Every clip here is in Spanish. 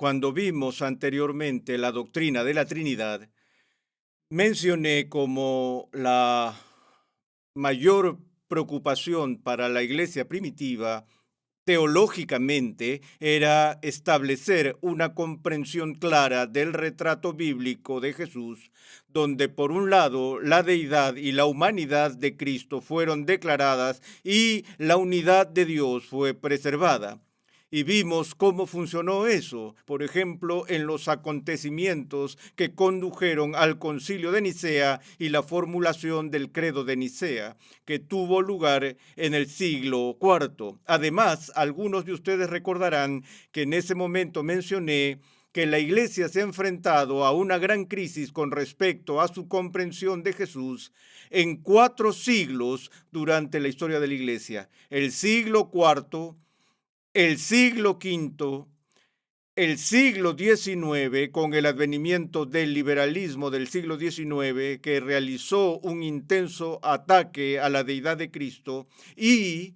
Cuando vimos anteriormente la doctrina de la Trinidad, mencioné como la mayor preocupación para la iglesia primitiva teológicamente era establecer una comprensión clara del retrato bíblico de Jesús, donde por un lado la deidad y la humanidad de Cristo fueron declaradas y la unidad de Dios fue preservada. Y vimos cómo funcionó eso, por ejemplo, en los acontecimientos que condujeron al Concilio de Nicea y la formulación del Credo de Nicea, que tuvo lugar en el siglo IV. Además, algunos de ustedes recordarán que en ese momento mencioné que la Iglesia se ha enfrentado a una gran crisis con respecto a su comprensión de Jesús en 4 siglos durante la historia de la Iglesia. El siglo IV, el siglo V, el siglo XIX, con el advenimiento del liberalismo del siglo XIX, que realizó un intenso ataque a la deidad de Cristo, y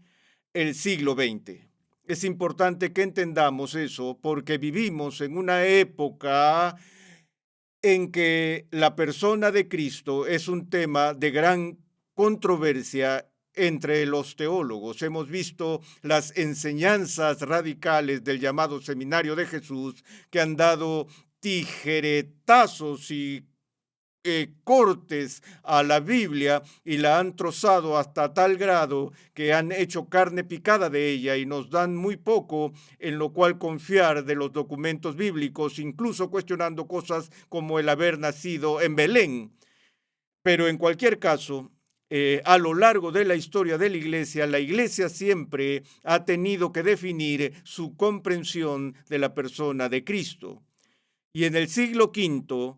el siglo XX. Es importante que entendamos eso porque vivimos en una época en que la persona de Cristo es un tema de gran controversia entre los teólogos. Hemos visto las enseñanzas radicales del llamado Seminario de Jesús que han dado tijeretazos y cortes a la Biblia y la han trozado hasta tal grado que han hecho carne picada de ella y nos dan muy poco en lo cual confiar de los documentos bíblicos, incluso cuestionando cosas como el haber nacido en Belén. Pero en cualquier caso, a lo largo de la iglesia siempre ha tenido que definir su comprensión de la persona de Cristo. Y en el siglo V,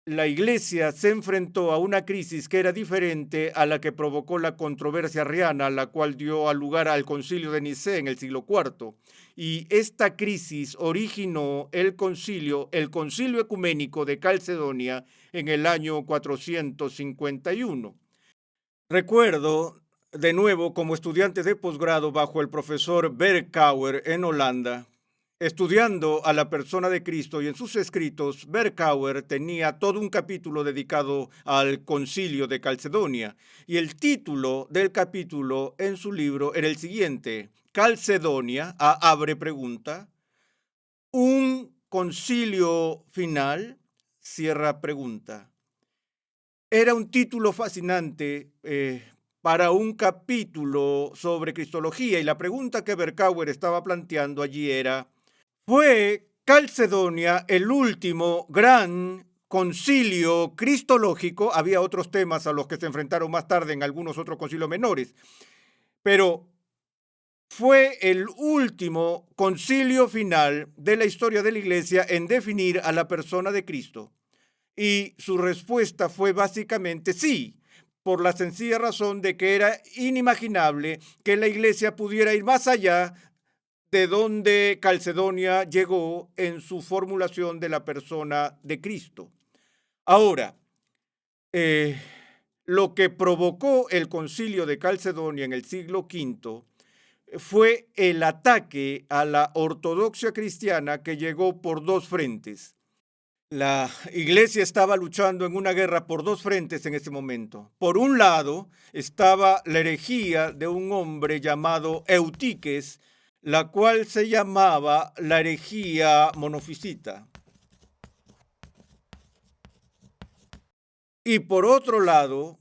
la iglesia se enfrentó a una crisis que era diferente a la que provocó la controversia arriana, la cual dio lugar al Concilio de Nicea en el siglo IV. Y esta crisis originó el concilio ecuménico de Calcedonia en el año 451. Recuerdo, de nuevo, como estudiante de posgrado bajo el profesor Berkouwer en Holanda, estudiando a la persona de Cristo, y en sus escritos, Berkouwer tenía todo un capítulo dedicado al concilio de Calcedonia. Y el título del capítulo en su libro era el siguiente: Calcedonia, abre pregunta, un concilio final, cierra pregunta. Era un título fascinante para un capítulo sobre cristología, y la pregunta que Berkouwer estaba planteando allí era: ¿fue Calcedonia el último gran concilio cristológico? Había otros temas a los que se enfrentaron más tarde en algunos otros concilios menores, pero fue el último concilio final de la historia de la Iglesia en definir a la persona de Cristo. Y su respuesta fue básicamente sí, por la sencilla razón de que era inimaginable que la Iglesia pudiera ir más allá de donde Calcedonia llegó en su formulación de la persona de Cristo. Ahora, lo que provocó el concilio de Calcedonia en el siglo V fue el ataque a la ortodoxia cristiana que llegó por 2 frentes. La iglesia estaba luchando en una guerra por 2 frentes en ese momento. Por un lado estaba la herejía de un hombre llamado Eutiques, la cual se llamaba la herejía monofisita. Y por otro lado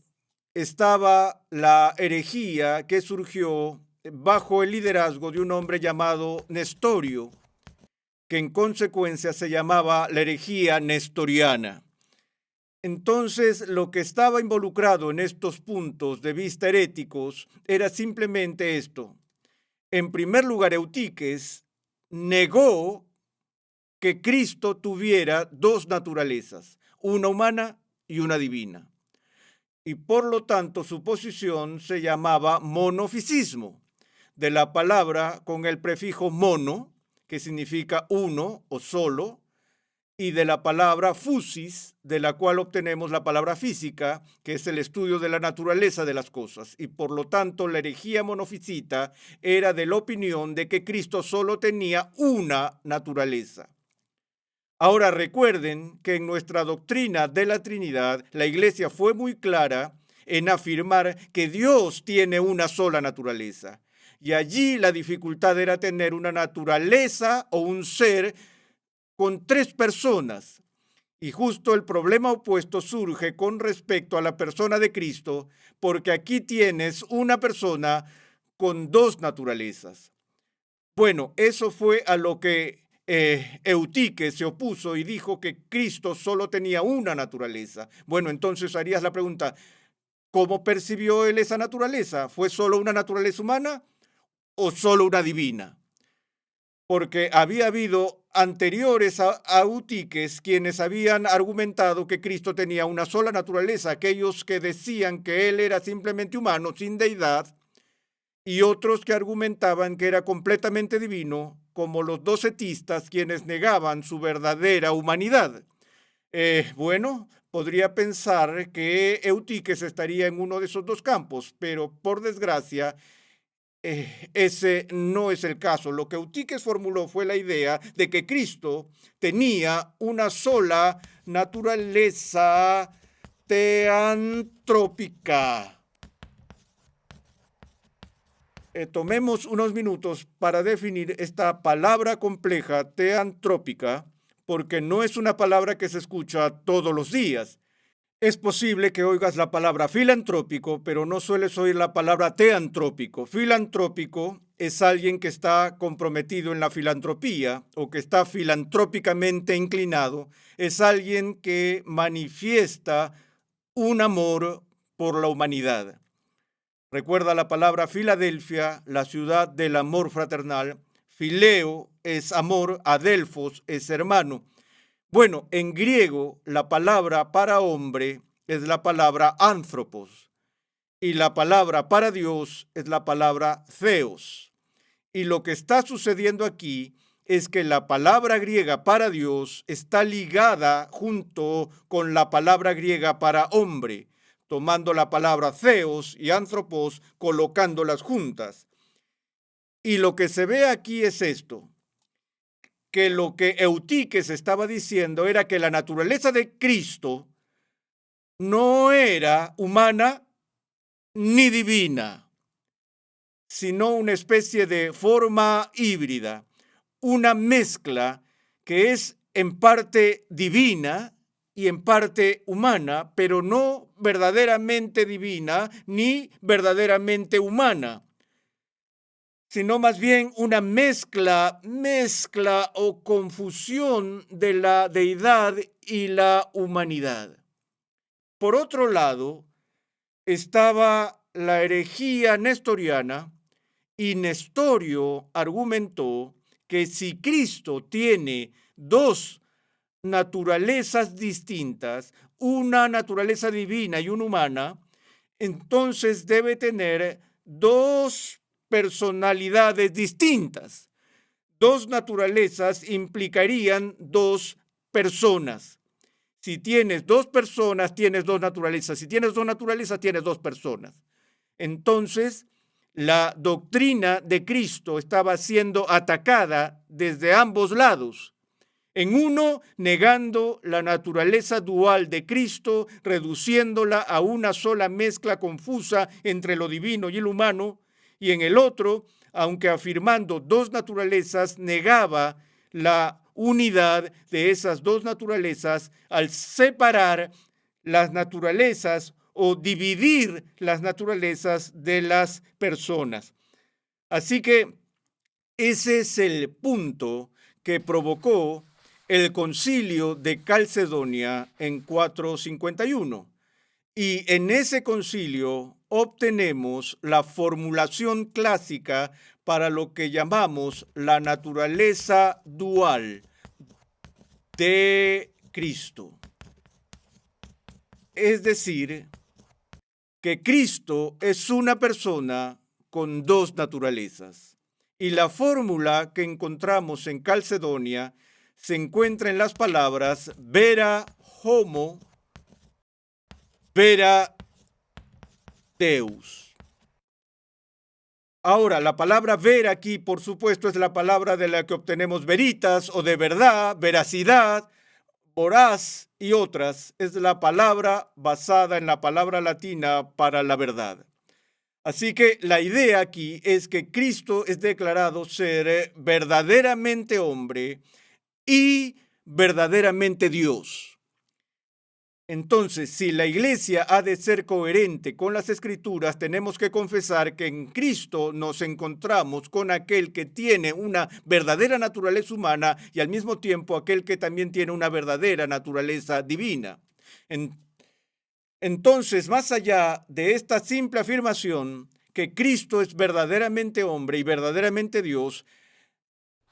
estaba la herejía que surgió bajo el liderazgo de un hombre llamado Nestorio, que en consecuencia se llamaba la herejía nestoriana. Entonces, lo que estaba involucrado en estos puntos de vista heréticos era simplemente esto. En primer lugar, Eutiques negó que Cristo tuviera 2 naturalezas, una humana y una divina. Y por lo tanto, su posición se llamaba monofisismo, de la palabra con el prefijo mono, que significa uno o solo, y de la palabra physis, de la cual obtenemos la palabra física, que es el estudio de la naturaleza de las cosas. Y por lo tanto, la herejía monofisita era de la opinión de que Cristo solo tenía una naturaleza. Ahora recuerden que en nuestra doctrina de la Trinidad, la Iglesia fue muy clara en afirmar que Dios tiene una sola naturaleza. Y allí la dificultad era tener una naturaleza o un ser con tres personas. Y justo el problema opuesto surge con respecto a la persona de Cristo, porque aquí tienes una persona con dos naturalezas. Bueno, eso fue a lo que Eutique se opuso y dijo que Cristo solo tenía una naturaleza. Bueno, entonces harías la pregunta, ¿cómo percibió él esa naturaleza? ¿Fue solo una naturaleza humana o solo una divina? Porque había habido anteriores a Eutiques quienes habían argumentado que Cristo tenía una sola naturaleza, aquellos que decían que él era simplemente humano, sin deidad, y otros que argumentaban que era completamente divino, como los docetistas, quienes negaban su verdadera humanidad. Bueno, podría pensar que Eutiques estaría en uno de esos dos campos, pero por desgracia, ese no es el caso. Lo que Eutiques formuló fue la idea de que Cristo tenía una sola naturaleza teantrópica. Tomemos unos minutos para definir esta palabra compleja, teantrópica, porque no es una palabra que se escucha todos los días. Es posible que oigas la palabra filantrópico, pero no sueles oír la palabra teantrópico. Filantrópico es alguien que está comprometido en la filantropía o que está filantrópicamente inclinado. Es alguien que manifiesta un amor por la humanidad. Recuerda la palabra Filadelfia, la ciudad del amor fraternal. Fileo es amor, adelphos es hermano. Bueno, en griego la palabra para hombre es la palabra anthropos y la palabra para Dios es la palabra theos. Y lo que está sucediendo aquí es que la palabra griega para Dios está ligada junto con la palabra griega para hombre, tomando la palabra theos y anthropos, colocándolas juntas. Y lo que se ve aquí es esto, que lo que Eutiques estaba diciendo era que la naturaleza de Cristo no era humana ni divina, sino una especie de forma híbrida, una mezcla que es en parte divina y en parte humana, pero no verdaderamente divina ni verdaderamente humana, sino más bien una mezcla o confusión de la deidad y la humanidad. Por otro lado, estaba la herejía nestoriana y Nestorio argumentó que si Cristo tiene dos naturalezas distintas, una naturaleza divina y una humana, entonces debe tener dos personalidades distintas. Dos naturalezas implicarían dos personas. Si tienes dos personas, tienes dos naturalezas. Si tienes dos naturalezas, tienes dos personas. Entonces, la doctrina de Cristo estaba siendo atacada desde ambos lados. En uno, negando la naturaleza dual de Cristo, reduciéndola a una sola mezcla confusa entre lo divino y el humano, y en el otro, aunque afirmando dos naturalezas, negaba la unidad de esas dos naturalezas al separar las naturalezas o dividir las naturalezas de las personas. Así que ese es el punto que provocó el concilio de Calcedonia en 451. Y en ese concilio obtenemos la formulación clásica para lo que llamamos la naturaleza dual de Cristo. Es decir, que Cristo es una persona con dos naturalezas. Y la fórmula que encontramos en Calcedonia se encuentra en las palabras vera homo, vera Deus. Ahora, la palabra ver aquí, por supuesto, es la palabra de la que obtenemos veritas o de verdad, veracidad, voraz y otras. Es la palabra basada en la palabra latina para la verdad. Así que la idea aquí es que Cristo es declarado ser verdaderamente hombre y verdaderamente Dios. Entonces, si la iglesia ha de ser coherente con las escrituras, tenemos que confesar que en Cristo nos encontramos con aquel que tiene una verdadera naturaleza humana y al mismo tiempo aquel que también tiene una verdadera naturaleza divina. Entonces, más allá de esta simple afirmación que Cristo es verdaderamente hombre y verdaderamente Dios,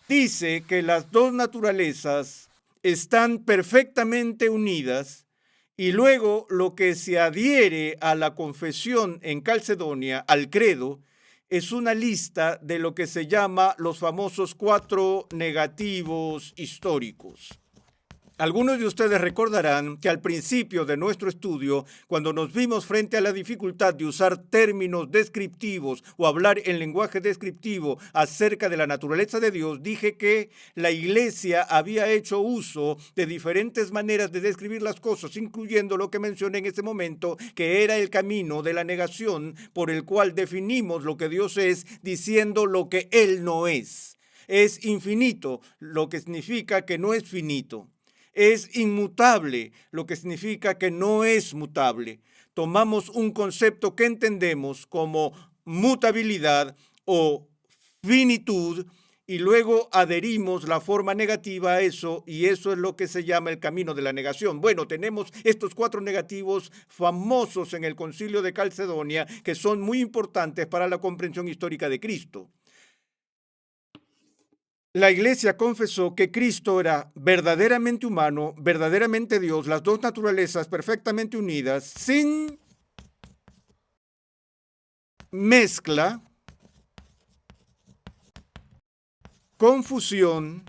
dice que las dos naturalezas están perfectamente unidas. Y luego lo que se adhiere a la confesión en Calcedonia, al credo, es una lista de lo que se llama los famosos 4 negativos históricos. Algunos de ustedes recordarán que al principio de nuestro estudio, cuando nos vimos frente a la dificultad de usar términos descriptivos o hablar en lenguaje descriptivo acerca de la naturaleza de Dios, dije que la iglesia había hecho uso de diferentes maneras de describir las cosas, incluyendo lo que mencioné en ese momento, que era el camino de la negación por el cual definimos lo que Dios es, diciendo lo que Él no es. Es infinito, lo que significa que no es finito. Es inmutable, lo que significa que no es mutable. Tomamos un concepto que entendemos como mutabilidad o finitud y luego adherimos la forma negativa a eso y eso es lo que se llama el camino de la negación. Bueno, tenemos estos 4 negativos famosos en el Concilio de Calcedonia que son muy importantes para la comprensión histórica de Cristo. La iglesia confesó que Cristo era verdaderamente humano, verdaderamente Dios, las dos naturalezas perfectamente unidas, sin mezcla, confusión,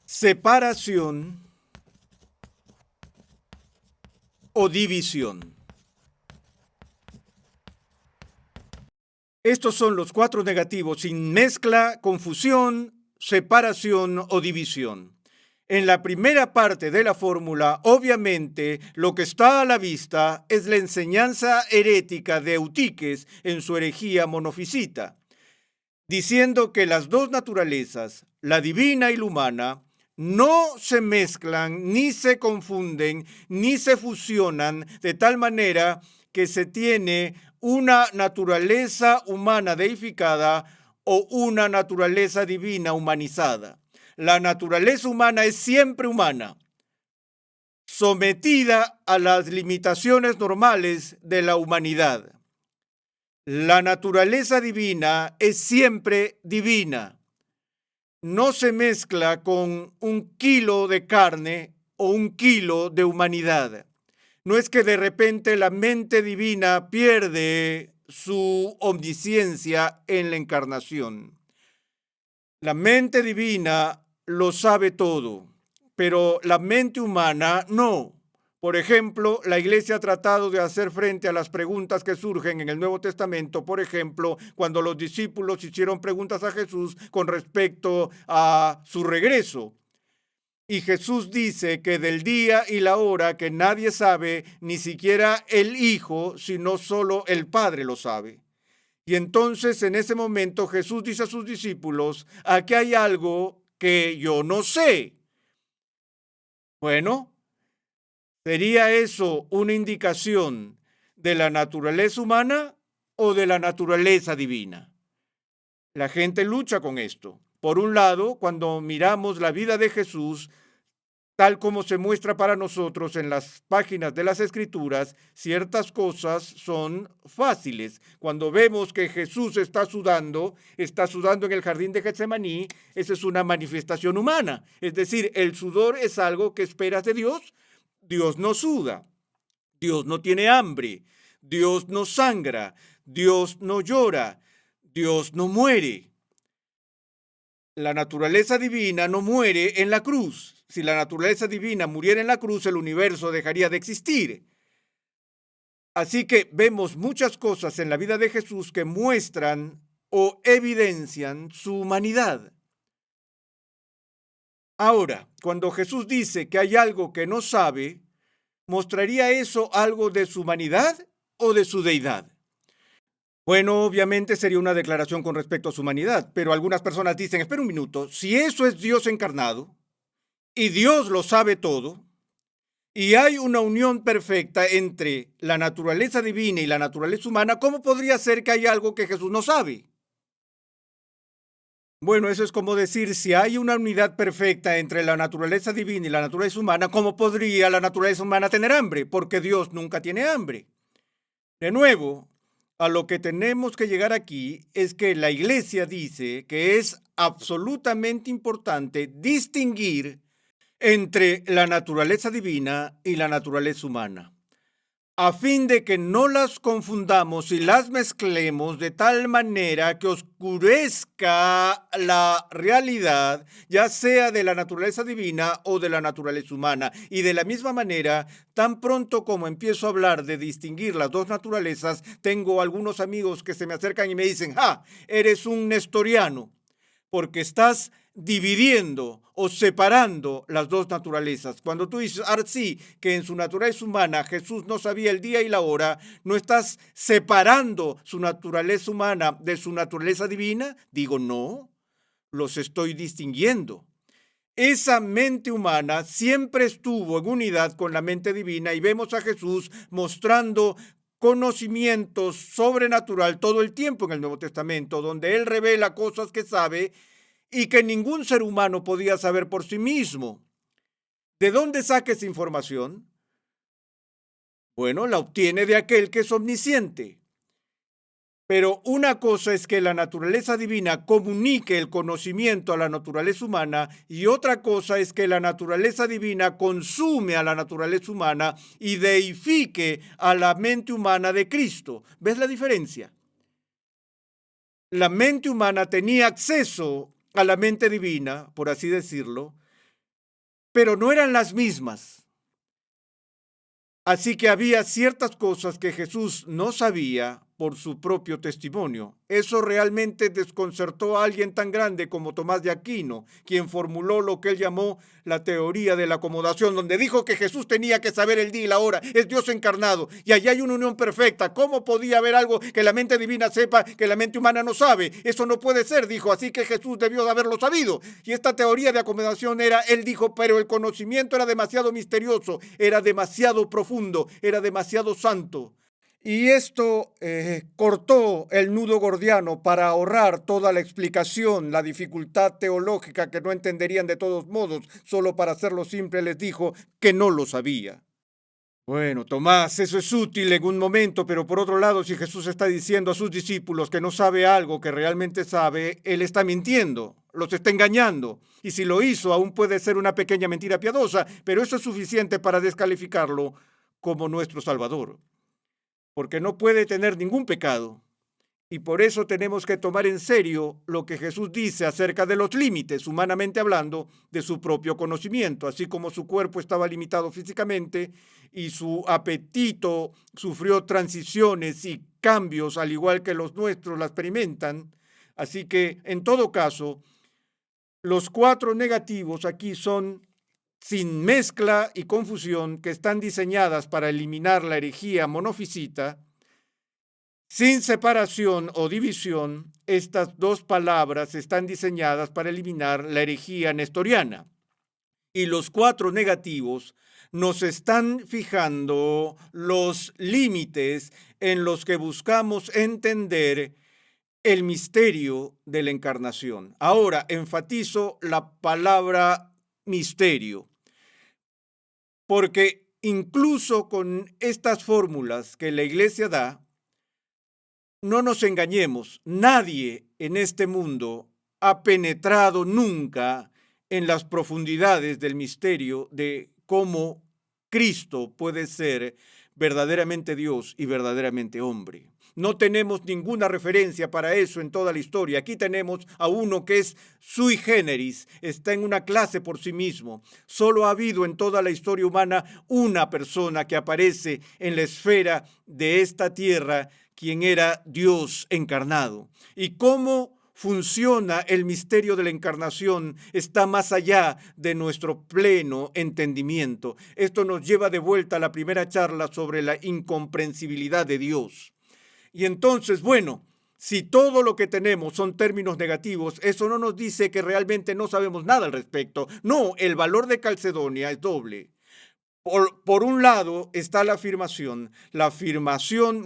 separación o división. Estos son los 4 negativos, sin mezcla, confusión, separación o división. En la primera parte de la fórmula, obviamente, lo que está a la vista es la enseñanza herética de Eutiques en su herejía monofisita, diciendo que las dos naturalezas, la divina y la humana, no se mezclan, ni se confunden, ni se fusionan de tal manera que se tiene una naturaleza humana deificada o una naturaleza divina humanizada. La naturaleza humana es siempre humana, sometida a las limitaciones normales de la humanidad. La naturaleza divina es siempre divina. No se mezcla con 1 kilo de carne o 1 kilo de humanidad. No es que de repente la mente divina pierde su omnisciencia en la encarnación. La mente divina lo sabe todo, pero la mente humana no. Por ejemplo, la iglesia ha tratado de hacer frente a las preguntas que surgen en el Nuevo Testamento, por ejemplo, cuando los discípulos hicieron preguntas a Jesús con respecto a su regreso. Y Jesús dice que del día y la hora que nadie sabe, ni siquiera el Hijo, sino solo el Padre lo sabe. Y entonces en ese momento Jesús dice a sus discípulos, aquí hay algo que yo no sé. Bueno, ¿sería eso una indicación de la naturaleza humana o de la naturaleza divina? La gente lucha con esto. Por un lado, cuando miramos la vida de Jesús, tal como se muestra para nosotros en las páginas de las Escrituras, ciertas cosas son fáciles. Cuando vemos que Jesús está sudando en el jardín de Getsemaní, esa es una manifestación humana. Es decir, el sudor es algo que esperas de Dios. Dios no suda, Dios no tiene hambre, Dios no sangra, Dios no llora, Dios no muere. La naturaleza divina no muere en la cruz. Si la naturaleza divina muriera en la cruz, el universo dejaría de existir. Así que vemos muchas cosas en la vida de Jesús que muestran o evidencian su humanidad. Ahora, cuando Jesús dice que hay algo que no sabe, ¿mostraría eso algo de su humanidad o de su deidad? Bueno, obviamente sería una declaración con respecto a su humanidad, pero algunas personas dicen, espera un minuto, si eso es Dios encarnado y Dios lo sabe todo, y hay una unión perfecta entre la naturaleza divina y la naturaleza humana, ¿cómo podría ser que hay algo que Jesús no sabe? Bueno, eso es como decir, si hay una unidad perfecta entre la naturaleza divina y la naturaleza humana, ¿cómo podría la naturaleza humana tener hambre? Porque Dios nunca tiene hambre. De nuevo, a lo que tenemos que llegar aquí es que la Iglesia dice que es absolutamente importante distinguir entre la naturaleza divina y la naturaleza humana, a fin de que no las confundamos y las mezclemos de tal manera que oscurezca la realidad, ya sea de la naturaleza divina o de la naturaleza humana. Y de la misma manera, tan pronto como empiezo a hablar de distinguir las dos naturalezas, tengo algunos amigos que se me acercan y me dicen, eres un nestoriano, porque estás dividiendo o separando las dos naturalezas. Cuando tú dices, sí, que en su naturaleza humana Jesús no sabía el día y la hora, ¿no estás separando su naturaleza humana de su naturaleza divina? Digo, no, los estoy distinguiendo. Esa mente humana siempre estuvo en unidad con la mente divina y vemos a Jesús mostrando conocimiento sobrenatural todo el tiempo en el Nuevo Testamento, donde Él revela cosas que sabe y que ningún ser humano podía saber por sí mismo. ¿De dónde saca esa información? Bueno, la obtiene de aquel que es omnisciente. Pero una cosa es que la naturaleza divina comunique el conocimiento a la naturaleza humana y otra cosa es que la naturaleza divina consume a la naturaleza humana y deifique a la mente humana de Cristo. ¿Ves la diferencia? La mente humana tenía acceso a la mente divina, por así decirlo, pero no eran las mismas. Así que había ciertas cosas que Jesús no sabía por su propio testimonio. Eso realmente desconcertó a alguien tan grande como Tomás de Aquino, quien formuló lo que él llamó la teoría de la acomodación, donde dijo que Jesús tenía que saber el día y la hora, es Dios encarnado, y allí hay una unión perfecta. ¿Cómo podía haber algo que la mente divina sepa que la mente humana no sabe? Eso no puede ser, dijo, así que Jesús debió de haberlo sabido. Y esta teoría de acomodación era, él dijo, pero el conocimiento era demasiado misterioso, era demasiado profundo, era demasiado santo. Y esto cortó el nudo gordiano para ahorrar toda la explicación, la dificultad teológica que no entenderían de todos modos. Solo para hacerlo simple les dijo que no lo sabía. Bueno, Tomás, eso es útil en un momento, pero por otro lado, si Jesús está diciendo a sus discípulos que no sabe algo que realmente sabe, él está mintiendo, los está engañando. Y si lo hizo, aún puede ser una pequeña mentira piadosa, pero eso es suficiente para descalificarlo como nuestro Salvador, porque no puede tener ningún pecado. Y por eso tenemos que tomar en serio lo que Jesús dice acerca de los límites, humanamente hablando, de su propio conocimiento. Así como su cuerpo estaba limitado físicamente y su apetito sufrió transiciones y cambios, al igual que los nuestros la experimentan. Así que, en todo caso, los cuatro negativos aquí son sin mezcla y confusión, que están diseñadas para eliminar la herejía monofisita. Sin separación o división, estas dos palabras están diseñadas para eliminar la herejía nestoriana. Y los cuatro negativos nos están fijando los límites en los que buscamos entender el misterio de la encarnación. Ahora, enfatizo la palabra misterio, porque incluso con estas fórmulas que la Iglesia da, no nos engañemos, nadie en este mundo ha penetrado nunca en las profundidades del misterio de cómo Cristo puede ser verdaderamente Dios y verdaderamente hombre. No tenemos ninguna referencia para eso en toda la historia. Aquí tenemos a uno que es sui generis, está en una clase por sí mismo. Solo ha habido en toda la historia humana una persona que aparece en la esfera de esta tierra, quien era Dios encarnado. ¿Y cómo funciona el misterio de la encarnación? Está más allá de nuestro pleno entendimiento. Esto nos lleva de vuelta a la primera charla sobre la incomprensibilidad de Dios. Y entonces, bueno, si todo lo que tenemos son términos negativos, eso no nos dice que realmente no sabemos nada al respecto. No, el valor de Calcedonia es doble. Por un lado está la afirmación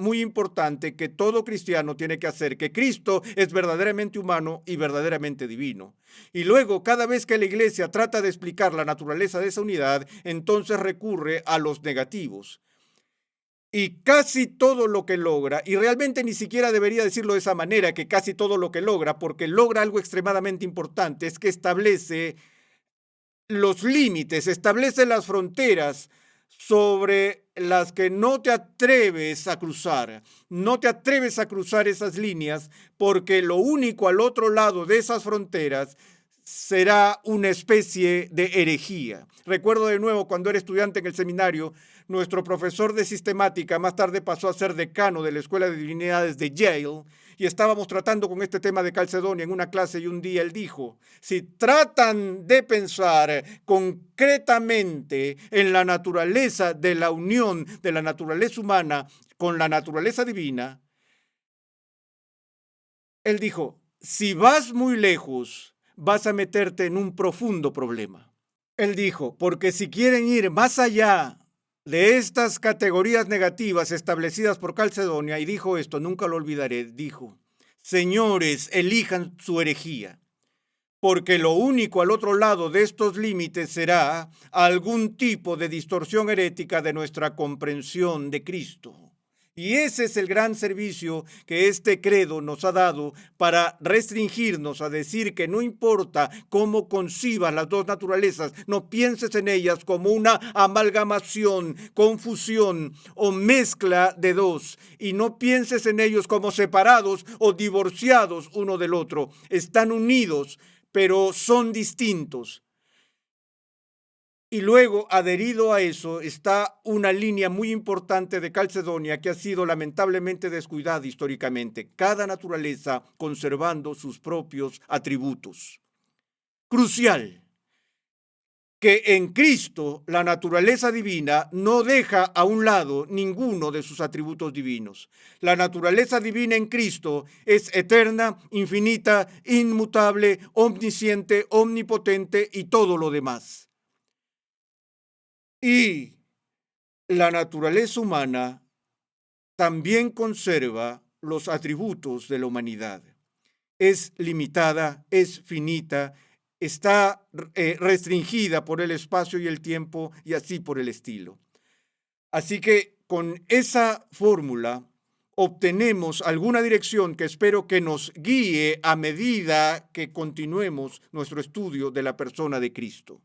muy importante que todo cristiano tiene que hacer, que Cristo es verdaderamente humano y verdaderamente divino. Y luego, cada vez que la iglesia trata de explicar la naturaleza de esa unidad, entonces recurre a los negativos. Y casi todo lo que logra, y realmente ni siquiera debería decirlo de esa manera, que casi todo lo que logra, porque logra algo extremadamente importante, es que establece los límites, establece las fronteras sobre las que no te atreves a cruzar. No te atreves a cruzar esas líneas porque lo único al otro lado de esas fronteras será una especie de herejía. Recuerdo de nuevo cuando era estudiante en el seminario, nuestro profesor de sistemática más tarde pasó a ser decano de la Escuela de Divinidades de Yale y estábamos tratando con este tema de Calcedonia en una clase y un día él dijo, si tratan de pensar concretamente en la naturaleza de la unión de la naturaleza humana con la naturaleza divina, él dijo, si vas muy lejos, vas a meterte en un profundo problema. Él dijo, porque si quieren ir más allá de estas categorías negativas establecidas por Calcedonia, y dijo esto, nunca lo olvidaré, dijo, señores, elijan su herejía, porque lo único al otro lado de estos límites será algún tipo de distorsión herética de nuestra comprensión de Cristo. Y ese es el gran servicio que este credo nos ha dado para restringirnos a decir que no importa cómo concibas las dos naturalezas, no pienses en ellas como una amalgamación, confusión o mezcla de dos, y no pienses en ellos como separados o divorciados uno del otro. Están unidos, pero son distintos. Y luego, adherido a eso, está una línea muy importante de Calcedonia que ha sido lamentablemente descuidada históricamente. Cada naturaleza conservando sus propios atributos. Crucial, que en Cristo la naturaleza divina no deja a un lado ninguno de sus atributos divinos. La naturaleza divina en Cristo es eterna, infinita, inmutable, omnisciente, omnipotente y todo lo demás. Y la naturaleza humana también conserva los atributos de la humanidad. Es limitada, es finita, está restringida por el espacio y el tiempo y así por el estilo. Así que con esa fórmula obtenemos alguna dirección que espero que nos guíe a medida que continuemos nuestro estudio de la persona de Cristo.